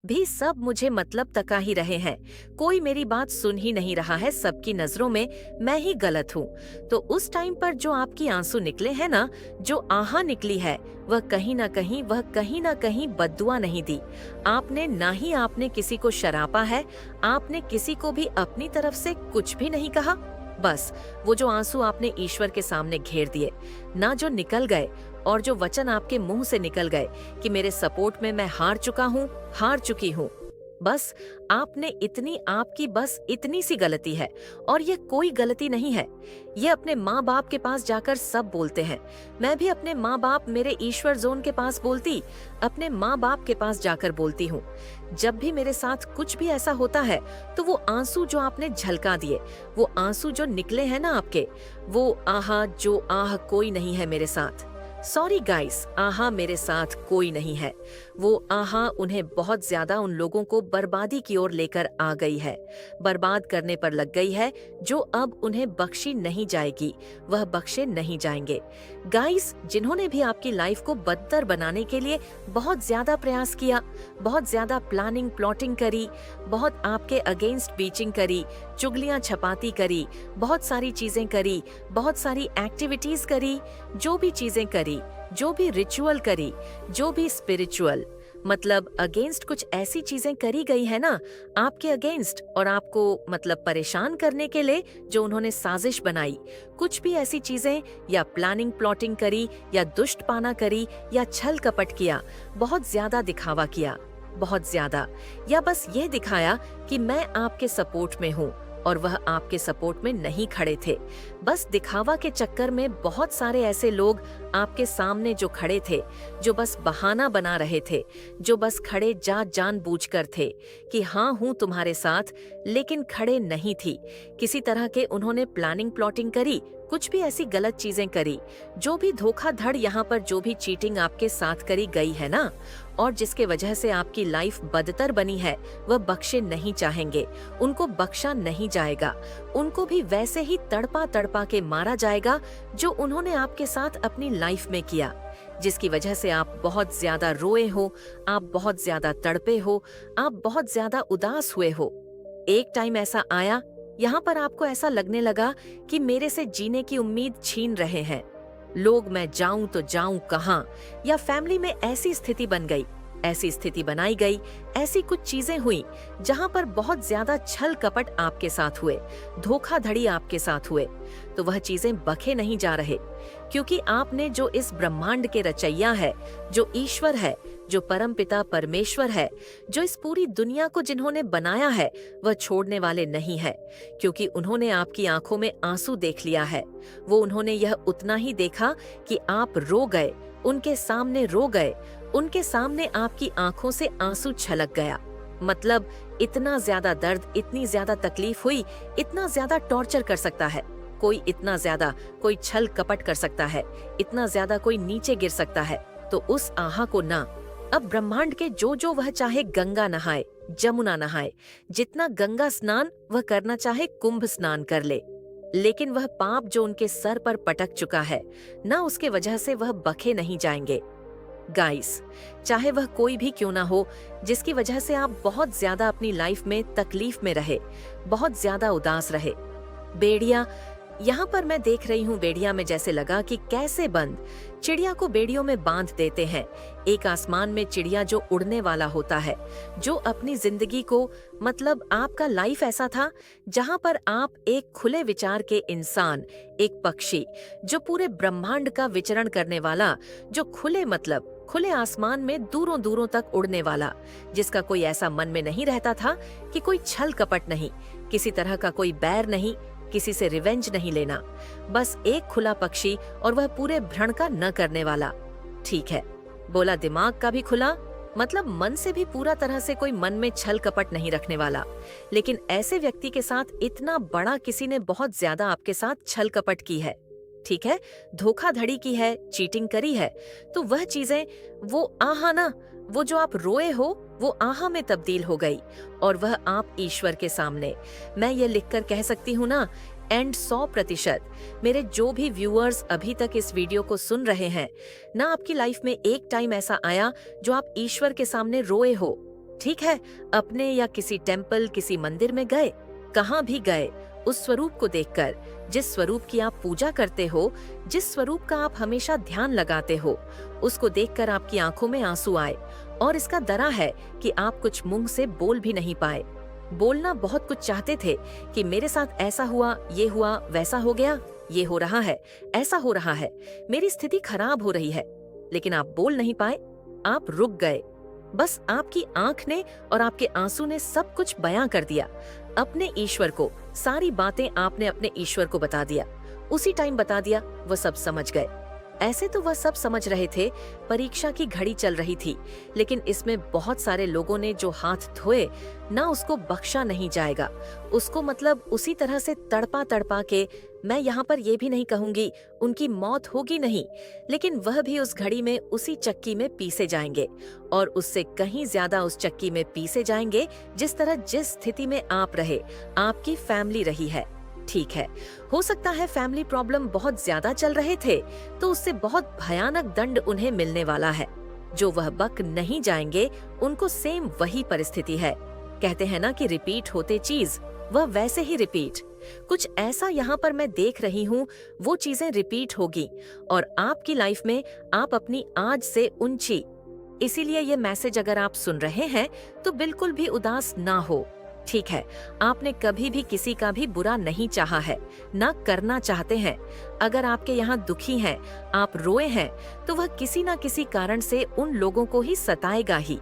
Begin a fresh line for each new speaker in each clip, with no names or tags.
भी सब मुझे मतलब तका ही रहे हैं। कोई मेरी बात सुन ही नहीं रहा है, सबकी नजरों में मैं ही गलत हूँ। तो उस टाइम पर जो आपकी आंसू निकले हैं ना, जो आहा निकली है, वह कहीं ना कहीं बद्दुआ नहीं दी। आपने ना ही आपने किसी को शरापा है, आपने किसी को भी अपनी तरफ से कुछ भी नहीं कहा। बस वो जो आंसू आपने ईश्वर के सामने घेर दिए, ना जो निकल गए, और जो वचन आपके मुंह से निकल गए कि मेरे सपोर्ट में मैं हार चुका हूँ, हार चुकी हूँ। बस आपने इतनी, आपकी बस इतनी सी गलती है, और ये कोई गलती नहीं है। ये अपने माँ बाप के पास जाकर सब बोलते हैं। मैं भी अपने माँ बाप, मेरे ईश्वर जोन के पास बोलती, अपने माँ बाप के पास जाकर बोलती हूँ। जब भी मेरे साथ कुछ भी ऐसा होता है, तो वो आंसू जो आपने झलका दिए, वो आंसू जो निकले हैं ना आपके, वो आहा, जो आह कोई नहीं है मेरे साथ। सॉरी गाइस, आहा मेरे साथ कोई नहीं है। वो आहा उन्हें बहुत ज्यादा उन लोगों को बर्बादी की ओर लेकर आ गई है, बर्बाद करने पर लग गई है, जो अब उन्हें बख्शी नहीं जाएगी, वह बख्शे नहीं जाएंगे। गाइस, जिन्होंने भी आपकी लाइफ को बदतर बनाने के लिए बहुत ज्यादा प्रयास किया, बहुत ज्यादा प्लानिंग प्लॉटिंग करी, बहुत आपके अगेंस्ट बीचिंग करी, चुगलियां छपाती करी, बहुत सारी चीजें करी, बहुत सारी एक्टिविटीज करी, जो भी चीजें करी, जो भी रिचुअल करी, जो भी स्पिरिचुअल, मतलब अगेंस्ट कुछ ऐसी चीजें करी गई है ना आपके अगेंस्ट, और आपको मतलब परेशान करने के लिए जो उन्होंने साजिश बनाई, कुछ भी ऐसी चीजें, या प्लानिंग प्लॉटिंग करी, या दुष्ट पाना करी, या छल कपट किया, बहुत ज्यादा दिखावा किया, बहुत ज्यादा, या बस ये दिखाया कि मैं आपके सपोर्ट में हूँ, और वह आपके सपोर्ट में नहीं खड़े थे। बस दिखावा के चक्कर में बहुत सारे ऐसे लोग आपके सामने जो खड़े थे, जो बस बहाना बना रहे थे, जो बस खड़े जानबूझकर थे कि हाँ हूं तुम्हारे साथ, लेकिन खड़े नहीं थी। किसी तरह के उन्होंने प्लानिंग प्लॉटिंग करी, कुछ भी ऐसी गलत चीजें करी, जो भी धोखाधड़ यहाँ पर, जो भी चीटिंग आपके साथ करी गई है ना, और जिसके वजह से आपकी लाइफ बदतर बनी है, वह बख्शे नहीं चाहेंगे, उनको बख्शा नहीं जाएगा। उनको भी वैसे ही तड़पा तड़पा के मारा जाएगा जो उन्होंने आपके साथ अपनी लाइफ में किया, जिसकी वजह से आप बहुत ज्यादा रोए हो, आप बहुत ज्यादा तड़पे हो, आप बहुत ज्यादा उदास हुए हो। एक टाइम ऐसा आया, यहाँ पर आपको ऐसा लगने लगा कि मेरे से जीने की उम्मीद छीन रहे हैं लोग, मैं जाऊं तो जाऊं कहां, या फैमिली में ऐसी स्थिति बन गई, ऐसी स्थिति बनाई गई, ऐसी कुछ चीजें हुई जहां पर बहुत ज्यादा छल कपट आपके साथ हुए, धोखाधड़ी आपके साथ हुए। तो वह चीजें बखे नहीं जा रहे, क्योंकि आपने जो इस ब्रह्मांड के रचैया है, जो ईश्वर है, जो परमपिता परमेश्वर है, जो इस पूरी दुनिया को जिन्होंने बनाया है, वह छोड़ने वाले नहीं है, क्योंकि उन्होंने आपकी आंखों में आंसू देख लिया है। वो उन्होंने यह उतना ही देखा कि आप रो गए, उनके सामने रो गए, उनके सामने आपकी आंखों से आंसू छलक गया। मतलब इतना ज्यादा दर्द, इतनी ज्यादा तकलीफ हुई, इतना ज्यादा टॉर्चर कर सकता है कोई, इतना ज्यादा कोई छल कपट कर सकता है, इतना ज्यादा कोई नीचे गिर सकता है। तो उस आहा को ना, अब ब्रह्मांड के जो वह चाहे गंगा नहाए, जमुना नहाए, जितना गंगा स्नान वह करना चाहे कुंभ स्नान कर ले, लेकिन वह पाप जो उनके सर पर पटक चुका है ना, उसके वजह से वह बखे नहीं जाएंगे। गाइस, चाहे वह कोई भी क्यों ना हो, जिसकी वजह से आप बहुत ज्यादा अपनी लाइफ में तकलीफ में रहे, बहुत ज्यादा उदास रहे। बेड़िया, यहाँ पर मैं देख रही हूँ, बेड़िया में जैसे लगा कि कैसे बंद चिड़िया को बेड़ियों में बांध देते हैं। एक आसमान में चिड़िया जो उड़ने वाला होता है, जो अपनी जिंदगी को, मतलब आपका लाइफ ऐसा था जहाँ पर आप एक खुले विचार के इंसान, एक पक्षी जो पूरे ब्रह्मांड का विचरण करने वाला, जो खुले, मतलब खुले आसमान में दूरों दूरों तक उड़ने वाला, जिसका कोई ऐसा मन में नहीं रहता था कि कोई छल कपट नहीं, किसी तरह का कोई बैर नहीं, किसी से रिवेंज नहीं लेना, बस एक खुला पक्षी, और वह पूरे भ्रण का न करने वाला। ठीक है, बोला दिमाग का भी खुला, मतलब मन से भी पूरा तरह से कोई मन में छल कपट नहीं रखने वाला। लेकिन ऐसे व्यक्ति के साथ इतना बड़ा किसी ने बहुत ज्यादा आपके साथ छल कपट की है, ठीक है, धोखाधड़ी की है, चीटिंग करी है, तो वह चीजें, वो आहा ना, वो जो आप रोए हो, वो आहा में तब्दील हो गई, और वह आप ईश्वर के सामने, मैं ये लिखकर कह सकती हूँ ना, एंड 100% मेरे जो भी व्यूअर्स अभी तक इस वीडियो को सुन रहे हैं ना, आपकी लाइफ में एक टाइम ऐसा आया जो आप ईश्वर के सामने रोए हो, ठीक है, अपने या किसी टेम्पल, किसी मंदिर में गए, कहाँ भी गए, उस स्वरूप को देखकर, जिस स्वरूप की आप पूजा करते हो, जिस स्वरूप का आप हमेशा ध्यान लगाते हो, उसको देखकर आपकी आंखों में आंसू आए और इसका डरा है कि आप कुछ मुंह से बोल भी नहीं पाए। बोलना बहुत कुछ चाहते थे कि मेरे साथ ऐसा हुआ, ये हुआ, वैसा हो गया, ये हो रहा है, ऐसा हो रहा है, मेरी स्थिति खराब हो रही है, लेकिन आप बोल नहीं पाए, आप रुक गए। बस आपकी आंख ने और आपके आंसू ने सब कुछ बयां कर दिया। अपने ईश्वर को सारी बातें आपने अपने ईश्वर को बता दिया, उसी टाइम बता दिया, वो सब समझ गए। ऐसे तो वह सब समझ रहे थे, परीक्षा की घड़ी चल रही थी, लेकिन इसमें बहुत सारे लोगों ने जो हाथ धोए ना, उसको बख्शा नहीं जाएगा। उसको मतलब उसी तरह से तड़पा तड़पा के, मैं यहाँ पर ये भी नहीं कहूंगी उनकी मौत होगी नहीं, लेकिन वह भी उस घड़ी में उसी चक्की में पीसे जाएंगे और उससे कहीं ज्यादा उस चक्की में पीसे जाएंगे जिस तरह, जिस स्थिति में आप रहे, आपकी फैमिली रही है। ठीक है, हो सकता है फैमिली प्रॉब्लम बहुत ज्यादा चल रहे थे तो उससे बहुत भयानक दंड उन्हें मिलने वाला है। जो वह बक नहीं जाएंगे उनको सेम वही परिस्थिति है। कहते हैं ना कि रिपीट होते चीज, वह वैसे ही रिपीट। कुछ ऐसा यहाँ पर मैं देख रही हूँ, वो चीजें रिपीट होगी और आपकी लाइफ में आप अपनी आज से ऊंची। इसीलिए ये मैसेज अगर आप सुन रहे हैं तो बिल्कुल भी उदास ना हो। ठीक है, आपने कभी भी किसी का भी बुरा नहीं चाहा है, ना करना चाहते हैं। अगर आपके यहाँ दुखी हैं, आप रोए हैं, तो वह किसी ना किसी कारण से उन लोगों को ही सताएगा ही।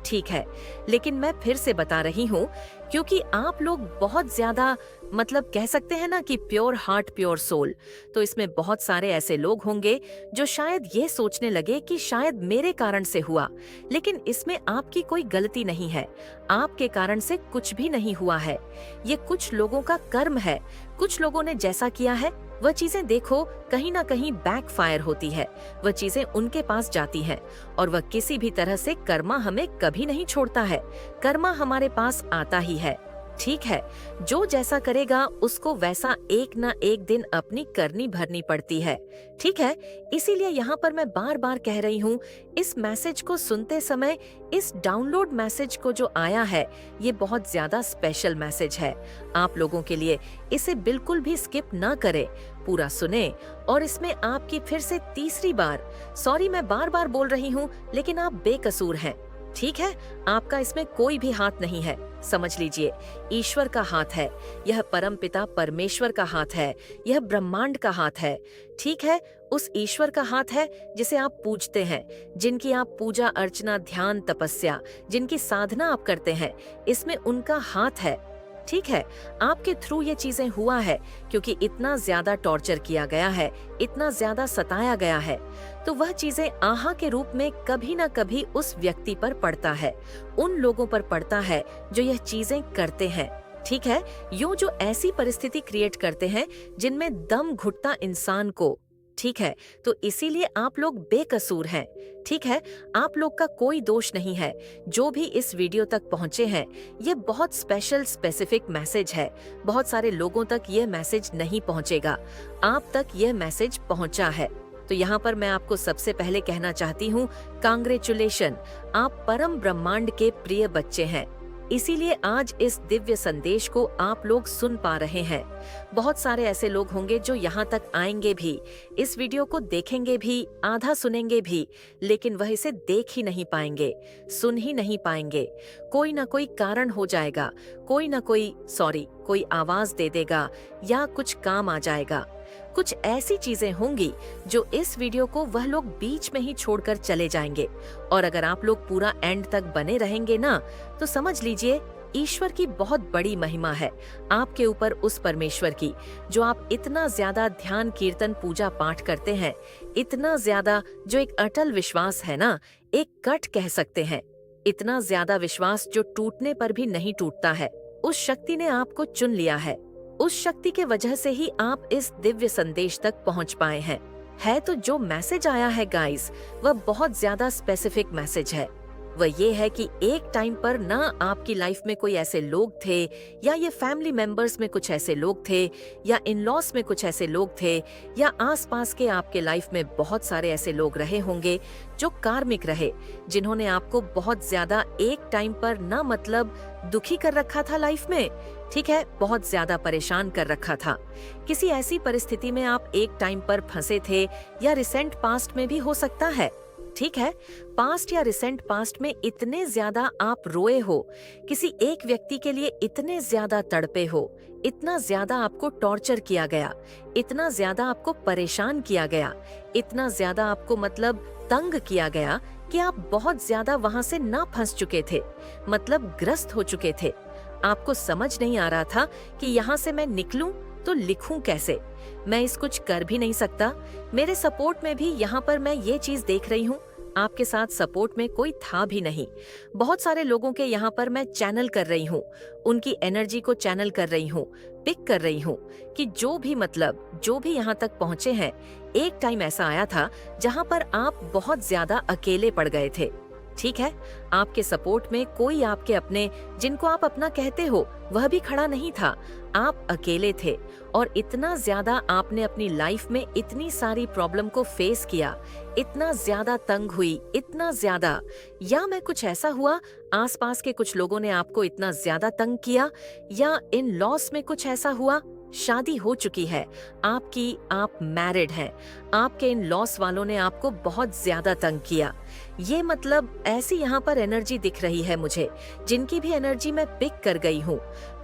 ठीक है, लेकिन मैं फिर से बता रही हूँ, क्योंकि आप लोग बहुत ज्यादा मतलब कह सकते हैं ना कि प्योर हार्ट प्योर सोल, तो इसमें बहुत सारे ऐसे लोग होंगे जो शायद ये सोचने लगे कि शायद मेरे कारण से हुआ, लेकिन इसमें आपकी कोई गलती नहीं है। आपके कारण से कुछ भी नहीं हुआ है, ये कुछ लोगों का कर्म है। कुछ लोगों ने जैसा किया है वह चीजें देखो कहीं ना कहीं बैकफायर होती है, वह चीजें उनके पास जाती हैं और वह किसी भी तरह से कर्मा हमें कभी नहीं छोड़ता है। कर्मा हमारे पास आता ही है। ठीक है, जो जैसा करेगा उसको वैसा एक ना एक दिन अपनी करनी भरनी पड़ती है। ठीक है, इसीलिए यहाँ पर मैं बार बार कह रही हूँ, इस मैसेज को सुनते समय, इस डाउनलोड मैसेज को जो आया है, ये बहुत ज्यादा स्पेशल मैसेज है आप लोगों के लिए। इसे बिल्कुल भी स्किप ना करें, पूरा सुने। और इसमें आपकी फिर से तीसरी बार, सॉरी मैं बार बार बोल रही हूँ, लेकिन आप बेकसूर हैं। ठीक है, आपका इसमें कोई भी हाथ नहीं है, समझ लीजिए। ईश्वर का हाथ है, यह परमपिता परमेश्वर का हाथ है, यह ब्रह्मांड का हाथ है। ठीक है, उस ईश्वर का हाथ है जिसे आप पूजते हैं, जिनकी आप पूजा अर्चना ध्यान तपस्या, जिनकी साधना आप करते हैं, इसमें उनका हाथ है। ठीक है, आपके थ्रू ये चीजें हुआ है क्योंकि इतना ज्यादा टॉर्चर किया गया है, इतना ज्यादा सताया गया है, तो वह चीजें आहा के रूप में कभी ना कभी उस व्यक्ति पर पड़ता है, उन लोगों पर पड़ता है जो यह चीजें करते हैं। ठीक है, यो जो ऐसी परिस्थिति क्रिएट करते हैं जिनमें दम घुटता इंसान को। ठीक है, तो इसीलिए आप लोग बेकसूर हैं। ठीक है, आप लोग का कोई दोष नहीं है। जो भी इस वीडियो तक पहुंचे हैं, ये बहुत स्पेशल स्पेसिफिक मैसेज है। बहुत सारे लोगों तक ये मैसेज नहीं पहुंचेगा, आप तक ये मैसेज पहुंचा है। तो यहाँ पर मैं आपको सबसे पहले कहना चाहती हूँ, कांग्रेचुलेशन, आप परम ब्रह्मांड के प्रिय बच्चे हैं। इसीलिए आज इस दिव्य संदेश को आप लोग सुन पा रहे हैं। बहुत सारे ऐसे लोग होंगे जो यहाँ तक आएंगे भी, इस वीडियो को देखेंगे भी, आधा सुनेंगे भी, लेकिन वह इसे देख ही नहीं पाएंगे, सुन ही नहीं पाएंगे। कोई ना कोई कारण हो जाएगा, कोई ना कोई कोई आवाज दे देगा या कुछ काम आ जाएगा। कुछ ऐसी चीजें होंगी जो इस वीडियो को वह लोग बीच में ही छोड़कर चले जाएंगे। और अगर आप लोग पूरा एंड तक बने रहेंगे ना, तो समझ लीजिए ईश्वर की बहुत बड़ी महिमा है आपके ऊपर, उस परमेश्वर की जो आप इतना ज्यादा ध्यान कीर्तन पूजा पाठ करते हैं, इतना ज्यादा जो एक अटल विश्वास है ना, एक कट कह सकते हैं, इतना ज्यादा विश्वास जो टूटने पर भी नहीं टूटता है। उस शक्ति ने आपको चुन लिया है, उस शक्ति के वजह से ही आप इस दिव्य संदेश तक पहुंच पाए हैं। तो जो मैसेज आया है गाइस, वह बहुत ज्यादा स्पेसिफिक मैसेज है। वह ये है कि एक टाइम पर ना आपकी लाइफ में कोई ऐसे लोग थे, या ये फैमिली मेंबर्स में कुछ ऐसे लोग थे, या इन लॉस में कुछ ऐसे लोग थे, या आसपास के आपके लाइफ में बहुत सारे ऐसे लोग रहे होंगे जो कार्मिक रहे, जिन्होंने आपको बहुत ज्यादा एक टाइम पर ना मतलब दुखी कर रखा था लाइफ में। ठीक है, बहुत ज्यादा परेशान कर रखा था। किसी ऐसी परिस्थिति में आप एक टाइम पर फंसे थे, या रिसेंट पास्ट में भी हो सकता है। ठीक है, पास्ट या रिसेंट पास्ट में इतने ज्यादा आप रोए हो, किसी एक व्यक्ति के लिए इतने ज्यादा तड़पे हो, इतना ज्यादा आपको टॉर्चर किया गया, इतना ज्यादा आपको परेशान किया गया, इतना ज्यादा आपको मतलब तंग किया गया कि आप बहुत ज्यादा वहां से ना फंस चुके थे, मतलब ग्रस्त हो चुके थे। आपको समझ नहीं आ रहा था कि यहाँ से मैं निकलूं तो लिखूं कैसे, मैं इस कुछ कर भी नहीं सकता। मेरे सपोर्ट में भी यहाँ पर मैं ये चीज देख रही हूँ, आपके साथ सपोर्ट में कोई था भी नहीं। बहुत सारे लोगों के यहाँ पर मैं चैनल कर रही हूँ, उनकी एनर्जी को चैनल कर रही हूँ, पिक कर रही हूँ कि जो भी यहाँ तक पहुँचे हैं, एक टाइम ऐसा आया था जहाँ पर आप बहुत ज्यादा अकेले पड़ गए थे। ठीक है, आपके सपोर्ट में कोई आपके अपने, जिनको आप अपना कहते हो, वह भी खड़ा नहीं था। आप अकेले थे और इतना ज्यादा आपने अपनी लाइफ में इतनी सारी प्रॉब्लम को फेस किया, इतना ज्यादा तंग हुई, इतना ज्यादा, या मैं कुछ ऐसा हुआ, आसपास के कुछ लोगों ने आपको इतना ज्यादा तंग किया, या इन लॉस में कुछ ऐसा हुआ, शादी हो चुकी है आपकी, आप मैरिड हैं, आपके इन लॉस वालों ने आपको बहुत ज्यादा तंग किया। ये मतलब ऐसी यहाँ पर एनर्जी दिख रही है मुझे, जिनकी भी एनर्जी मैं पिक कर गई हूँ।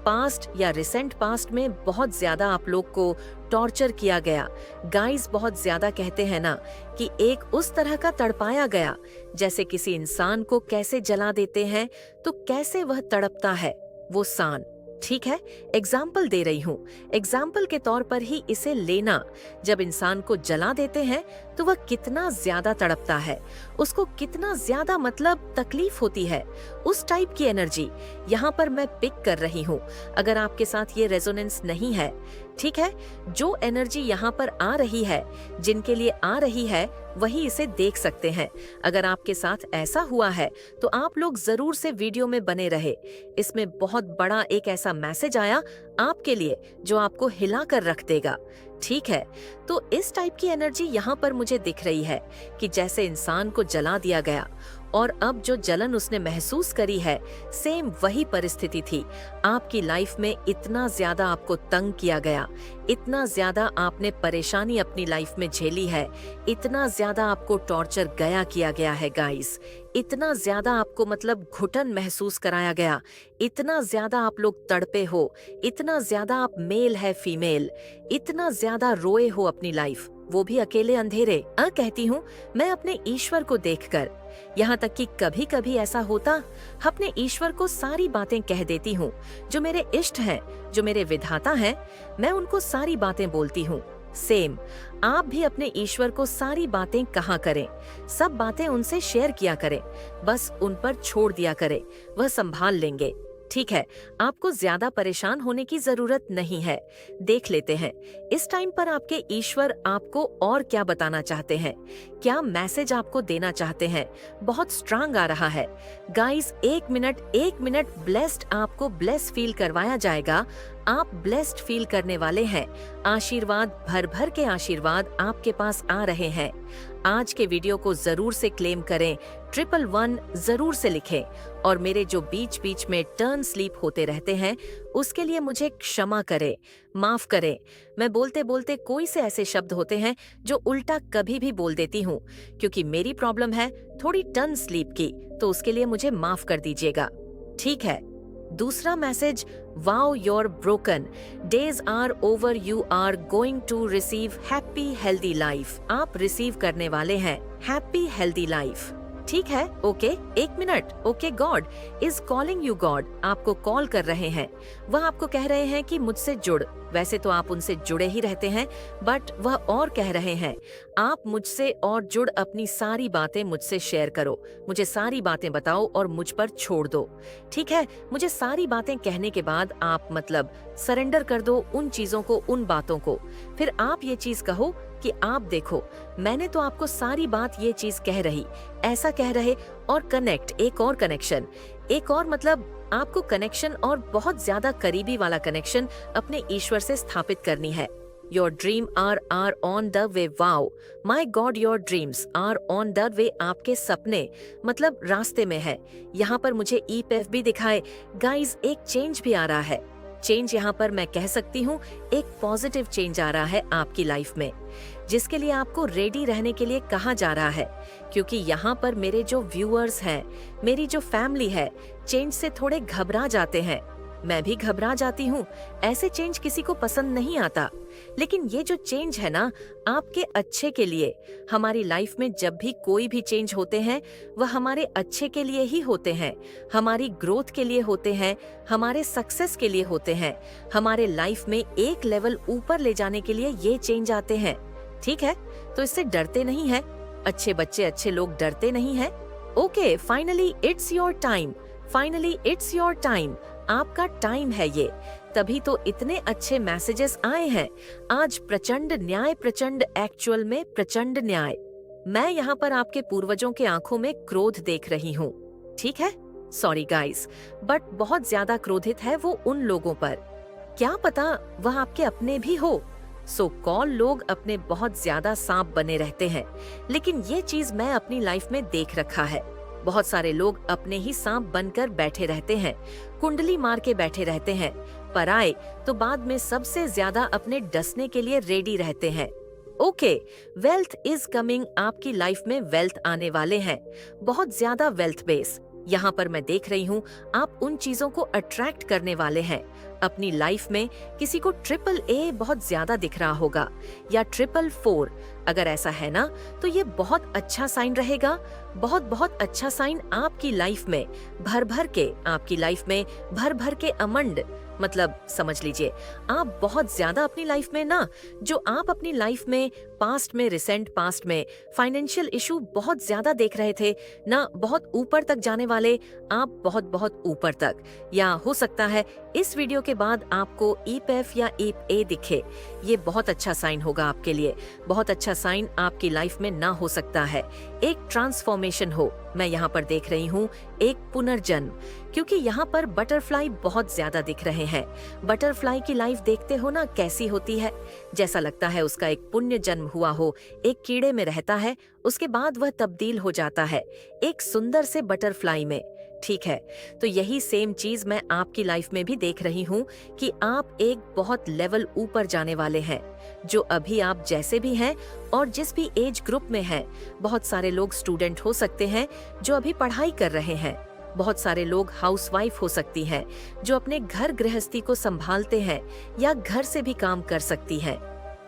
पास्ट या रिसेंट पास्ट में बहुत ज्यादा आप लोग को टॉर्चर किया गया। गाइस बहुत ज्यादा कहते हैं ना कि एक उस तरह का तड़पाया गया, जैसे किसी इंसान को कैसे जला देते हैं तो कैसे वह तड़पता है वो सान। ठीक है, एग्जाम्पल दे रही हूँ, एग्जाम्पल के तौर पर ही इसे लेना। जब इंसान को जला देते हैं तो वह कितना ज्यादा तड़पता है, उसको कितना ज्यादा मतलब तकलीफ होती है, उस टाइप की एनर्जी यहाँ पर मैं पिक कर रही हूँ। अगर आपके साथ ये रेजोनेंस नहीं है, ठीक है, जो एनर्जी यहाँ पर आ रही है, जिनके लिए आ रही है, वही इसे देख सकते हैं। अगर आपके साथ ऐसा हुआ है तो आप लोग जरूर से वीडियो में बने रहे। इसमें बहुत बड़ा एक ऐसा मैसेज आया आपके लिए जो आपको हिला कर रख देगा। ठीक है, तो इस टाइप की एनर्जी यहाँ पर मुझे दिख रही है कि जैसे इंसान को जला दिया गया और अब जो जलन उसने महसूस करी है, सेम वही परिस्थिति थी। आपकी लाइफ में इतना ज्यादा आपको तंग किया गया, इतना ज्यादा आपने परेशानी अपनी लाइफ में झेली है, इतना ज्यादा आपको टॉर्चर किया गया है गाइस, इतना ज्यादा आपको मतलब घुटन महसूस कराया गया, इतना ज्यादा आप लोग तड़पे हो, इतना ज्यादा आप मेल है फीमेल, इतना ज्यादा रोए हो अपनी लाइफ, वो भी अकेले अंधेरे। कहती हूँ मैं अपने ईश्वर को देखकर, यहाँ तक कि कभी कभी ऐसा होता, अपने ईश्वर को सारी बातें कह देती हूँ। जो मेरे इष्ट हैं, जो मेरे विधाता हैं, मैं उनको सारी बातें बोलती हूँ। सेम आप भी अपने ईश्वर को सारी बातें कहा करें, सब बातें उनसे शेयर किया करें, बस उन पर छोड़ दिया करें, वह संभाल लेंगे। ठीक है, आपको ज्यादा परेशान होने की जरूरत नहीं है। देख लेते हैं इस टाइम पर आपके ईश्वर आपको और क्या बताना चाहते हैं, क्या मैसेज आपको देना चाहते हैं। बहुत स्ट्रांग आ रहा है गाइस। एक मिनट ब्लेस्ड, आपको ब्लेस फील करवाया जाएगा। आप ब्लेस्ड फील करने वाले हैं। आशीर्वाद, भर भर के आशीर्वाद आपके पास आ रहे हैं। आज के वीडियो को जरूर से क्लेम करें, 111 जरूर से लिखें, और मेरे जो बीच बीच में टर्न स्लीप होते रहते हैं उसके लिए मुझे क्षमा करें, माफ करें। मैं बोलते बोलते कोई से ऐसे शब्द होते हैं जो उल्टा कभी भी बोल देती हूँ, क्योंकि मेरी प्रॉब्लम है थोड़ी टर्न स्लीप की, तो उसके लिए मुझे माफ कर दीजिएगा। ठीक है, दूसरा message, wow your broken, days are over, you are going to receive happy healthy life. आप रिसीव करने वाले हैं हैप्पी हेल्दी लाइफ। ठीक है, ओके, एक minute, okay, God is calling you, God आपको कॉल कर रहे हैं। वह आपको कह रहे हैं कि मुझसे जुड़। वैसे तो आप उनसे जुड़े ही रहते हैं, बट वह और कह रहे हैं आप मुझसे और जुड़, अपनी सारी बातें मुझसे शेयर करो, मुझे सारी बातें बताओ और मुझ पर छोड़ दो। ठीक है, मुझे सारी बातें कहने के बाद आप मतलब सरेंडर कर दो उन चीजों को, उन बातों को। फिर आप ये चीज कहो कि आप देखो, मैंने तो आपको सारी बात ये चीज कह रही, ऐसा कह रहे, और कनेक्ट, एक और कनेक्शन, एक और मतलब आपको कनेक्शन और बहुत ज्यादा करीबी वाला कनेक्शन अपने ईश्वर से स्थापित करनी है। Your dream are on the way. Wow my God, your dreams are on the way. आपके सपने मतलब रास्ते में है। यहाँ पर मुझे ईपीएफ भी दिखाए। गाइज, एक चेंज भी आ रहा है। चेंज यहाँ पर मैं कह सकती हूँ एक पॉजिटिव चेंज आ रहा है आपकी लाइफ में, जिसके लिए आपको रेडी रहने के लिए कहा जा रहा है। क्योंकि यहाँ पर मेरे जो व्यूअर्स हैं, मेरी जो फैमिली है, चेंज से थोड़े घबरा जाते हैं। मैं भी घबरा जाती हूँ। ऐसे चेंज किसी को पसंद नहीं आता, लेकिन ये जो चेंज है ना, आपके अच्छे के लिए। हमारी लाइफ में जब भी कोई भी चेंज होते हैं, वह हमारे अच्छे के लिए ही होते हैं, हमारी ग्रोथ के लिए होते हैं, हमारे सक्सेस के लिए होते हैं, हमारे लाइफ में एक लेवल ऊपर ले जाने के लिए ये चेंज आते हैं। ठीक है, तो इससे डरते नहीं है। अच्छे बच्चे, अच्छे लोग डरते नहीं है। Okay, finally it's your time. Finally it's your time. आपका टाइम है ये, तभी तो इतने अच्छे मैसेजेस आए हैं। आज प्रचंड न्याय, प्रचंड एक्चुअल में प्रचंड न्याय। मैं यहाँ पर आपके पूर्वजों के आंखों में क्रोध देख रही हूँ। ठीक है, सॉरी गाइस, बट बहुत ज्यादा क्रोधित है वो उन लोगों पर। क्या पता वह आपके अपने भी हो। सो कॉल लोग अपने बहुत ज्यादा सांप बने रहते हैं, लेकिन ये चीज मैं अपनी लाइफ में देख रखा है। बहुत सारे लोग अपने ही सांप बनकर बैठे रहते हैं, कुंडली मार के बैठे रहते हैं, पर आए तो बाद में सबसे ज्यादा अपने डसने के लिए रेडी रहते हैं। Okay, wealth is coming. आपकी लाइफ में वेल्थ आने वाले हैं, बहुत ज्यादा वेल्थ बेस। यहाँ पर मैं देख रही हूँ आप उन चीजों को अट्रैक्ट करने वाले हैं अपनी लाइफ में। किसी को AAA बहुत ज्यादा दिख रहा होगा, या 444। अगर ऐसा है ना, तो ये बहुत अच्छा साइन रहेगा, बहुत बहुत अच्छा साइन। आपकी लाइफ में भर भर के, आपकी लाइफ में भर भर के अमंड, मतलब समझ लीजिए आप बहुत ज्यादा अपनी लाइफ में ना, जो आप अपनी लाइफ में पास्ट में, रिसेंट पास्ट में फाइनेंशियल इशू बहुत ज्यादा देख रहे थे ना, बहुत ऊपर तक जाने वाले, आप बहुत बहुत ऊपर तक। या हो सकता है इस वीडियो के बाद आपको ईपीएफ या ईपीए दिखे। ये बहुत अच्छा साइन होगा आपके लिए। बहुत अच्छा साइन आपकी लाइफ में ना हो सकता है एक ट्रांसफॉर्मेशन हो। मैं यहाँ पर देख रही हूँ एक पुनर्जन्म, क्योंकि यहाँ पर बटरफ्लाई बहुत ज्यादा दिख रहे हैं। बटरफ्लाई की लाइफ देखते हो ना कैसी होती है, जैसा लगता है उसका एक पुण्य जन्म हुआ हो। एक कीड़े में रहता है, उसके बाद वह तब्दील हो जाता है एक सुंदर से बटरफ्लाई में। ठीक है, तो यही सेम चीज मैं आपकी लाइफ में भी देख रही हूँ कि आप एक बहुत लेवल ऊपर जाने वाले हैं। जो अभी आप जैसे भी हैं और जिस भी एज ग्रुप में हैं, बहुत सारे लोग स्टूडेंट हो सकते हैं जो अभी पढ़ाई कर रहे हैं, बहुत सारे लोग हाउसवाइफ हो सकती हैं जो अपने घर गृहस्थी को संभालते हैं, या घर से भी काम कर सकती हैं।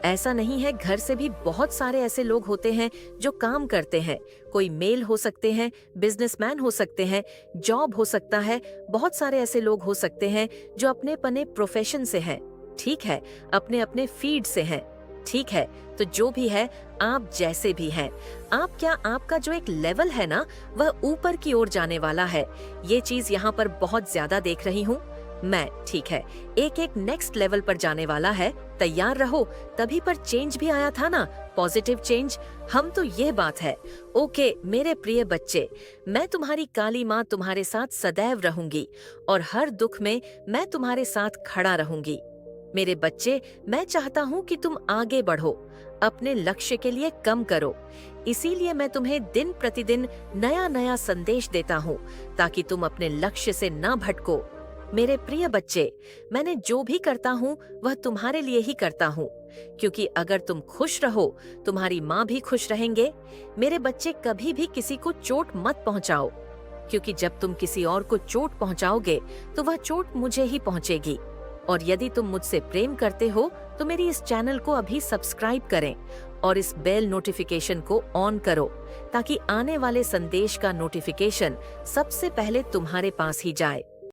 ऐसा नहीं है, घर से भी बहुत सारे ऐसे लोग होते हैं जो काम करते हैं। कोई मेल हो सकते हैं, बिजनेसमैन हो सकते हैं, जॉब हो सकता है। बहुत सारे ऐसे लोग हो सकते हैं जो अपने अपने प्रोफेशन से हैं। ठीक है, अपने अपने फील्ड से हैं। ठीक है, तो जो भी है, आप जैसे भी हैं, आपका जो एक लेवल है ना, वह ऊपर की ओर जाने वाला है। ये चीज यहाँ पर बहुत ज्यादा देख रही हूँ मैं। ठीक है, एक एक नेक्स्ट लेवल पर जाने वाला है। तैयार रहो। तभी पर चेंज भी आया था ना, पॉजिटिव चेंज। हम तो ये बात है। ओके मेरे प्रिय बच्चे, मैं तुम्हारी काली माँ तुम्हारे साथ सदैव रहूंगी, और हर दुख में मैं तुम्हारे साथ खड़ा रहूंगी। मेरे बच्चे, मैं चाहता हूँ कि तुम आगे बढ़ो, अपने लक्ष्य के लिए कम करो। इसीलिए मैं तुम्हें दिन प्रतिदिन नया नया संदेश देता हूँ, ताकि तुम अपने लक्ष्य से न भटको। मेरे प्रिय बच्चे, मैंने जो भी करता हूँ वह तुम्हारे लिए ही करता हूँ, क्योंकि अगर तुम खुश रहो, तुम्हारी माँ भी खुश रहेंगे। मेरे बच्चे, कभी भी किसी को चोट मत पहुँचाओ, क्योंकि जब तुम किसी और को चोट पहुँचाओगे तो वह चोट मुझे ही पहुँचेगी। और यदि तुम मुझसे प्रेम करते हो तो मेरी इस चैनल को अभी सब्सक्राइब करें और इस बेल नोटिफिकेशन को ऑन करो, ताकि आने वाले संदेश का नोटिफिकेशन सबसे पहले तुम्हारे पास ही जाए।